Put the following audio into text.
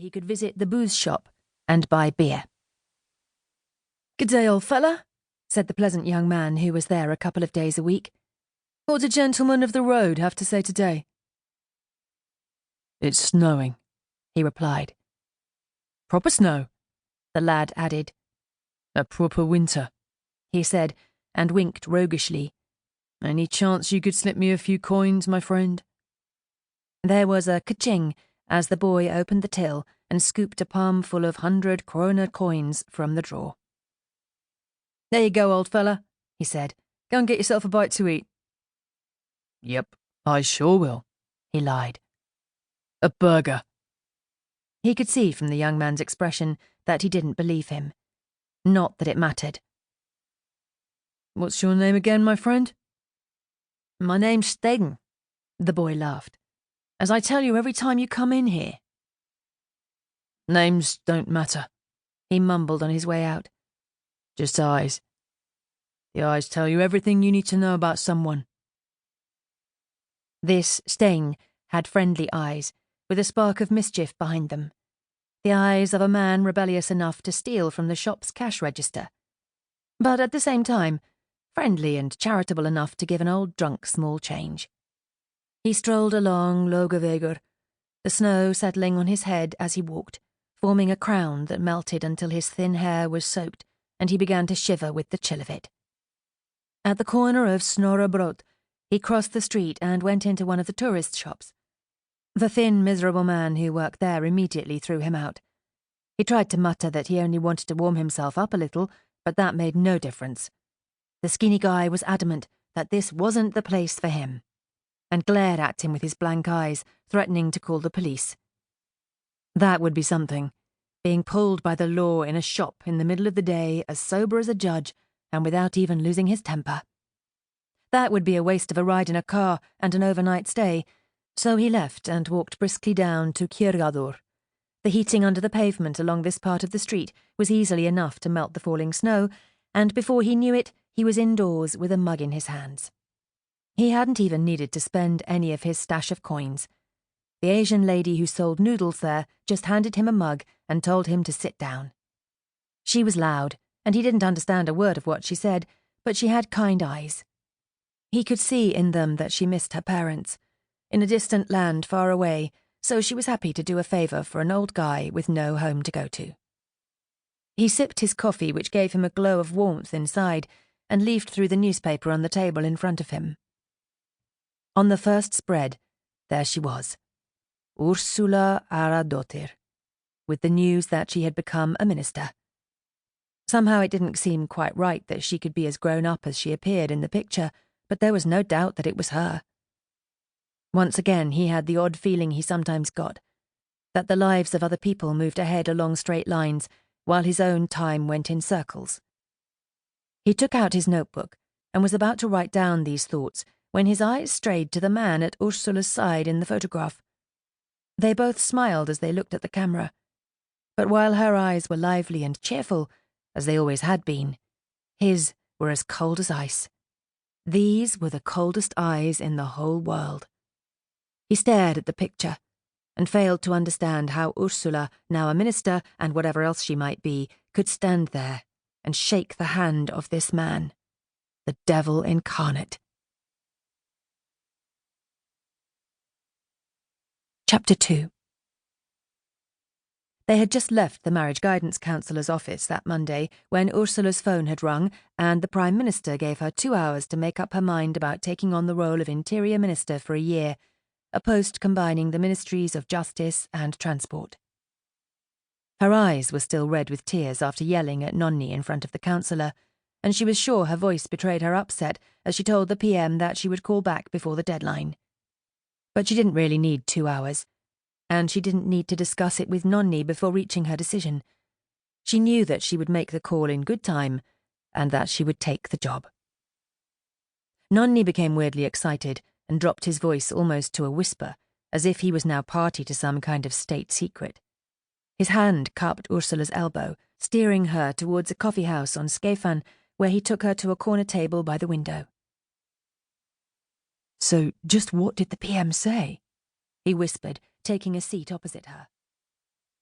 he could visit the booze shop and buy beer. "Good day, old fella," said the pleasant young man who was there a couple of days a week. "What do gentlemen of the road have to say today?" "It's snowing," he replied. "Proper snow," the lad added. "A proper winter," he said, and winked roguishly. "Any chance you could slip me a few coins, my friend?" There was a ka-ching as the boy opened the till and scooped a palmful of 100-kroner coins from the drawer. "There you go, old fella," he said. "Go and get yourself a bite to eat." "Yep, I sure will," he lied. "A burger." He could see from the young man's expression that he didn't believe him. Not that it mattered. "What's your name again, my friend?" "My name's Stegen," the boy laughed. "As I tell you every time you come in here." "Names don't matter," he mumbled on his way out. "Just eyes. The eyes tell you everything you need to know about someone." This Steng had friendly eyes, with a spark of mischief behind them. The eyes of a man rebellious enough to steal from the shop's cash register, but at the same time, friendly and charitable enough to give an old drunk small change. He strolled along Logavegur, the snow settling on his head as he walked, forming a crown that melted until his thin hair was soaked and he began to shiver with the chill of it. At the corner of Snorre Brot, he crossed the street and went into one of the tourist shops. The thin, miserable man who worked there immediately threw him out. He tried to mutter that he only wanted to warm himself up a little, but that made no difference. The skinny guy was adamant that this wasn't the place for him, and glared at him with his blank eyes, threatening to call the police. That would be something, being pulled by the law in a shop in the middle of the day, as sober as a judge, and without even losing his temper. That would be a waste of a ride in a car and an overnight stay, so he left and walked briskly down to Kjørgaður. The heating under the pavement along this part of the street was easily enough to melt the falling snow, and before he knew it, he was indoors with a mug in his hands. He hadn't even needed to spend any of his stash of coins. The Asian lady who sold noodles there just handed him a mug and told him to sit down. She was loud, and he didn't understand a word of what she said, but she had kind eyes. He could see in them that she missed her parents, in a distant land far away, so she was happy to do a favour for an old guy with no home to go to. He sipped his coffee, which gave him a glow of warmth inside, and leafed through the newspaper on the table in front of him. On the first spread, there she was, Úrsula Sigurdardottir, with the news that she had become a minister. Somehow it didn't seem quite right that she could be as grown up as she appeared in the picture, but there was no doubt that it was her. Once again he had the odd feeling he sometimes got, that the lives of other people moved ahead along straight lines, while his own time went in circles. He took out his notebook and was about to write down these thoughts when his eyes strayed to the man at Úrsula's side in the photograph. They both smiled as they looked at the camera, but while her eyes were lively and cheerful, as they always had been, his were as cold as ice. These were the coldest eyes in the whole world. He stared at the picture and failed to understand how Úrsula, now a minister and whatever else she might be, could stand there and shake the hand of this man, the devil incarnate. Chapter 2. They had just left the marriage guidance counsellor's office that Monday when Úrsula's phone had rung and the Prime Minister gave her 2 hours to make up her mind about taking on the role of Interior Minister for a year, a post combining the ministries of Justice and Transport. Her eyes were still red with tears after yelling at Nonni in front of the counsellor, and she was sure her voice betrayed her upset as she told the PM that she would call back before the deadline. But she didn't really need 2 hours, and she didn't need to discuss it with Nonni before reaching her decision. She knew that she would make the call in good time, and that she would take the job. Nonni became weirdly excited and dropped his voice almost to a whisper, as if he was now party to some kind of state secret. His hand cupped Úrsula's elbow, steering her towards a coffee house on Skefan, where he took her to a corner table by the window. "So, just what did the PM say?" he whispered, taking a seat opposite her.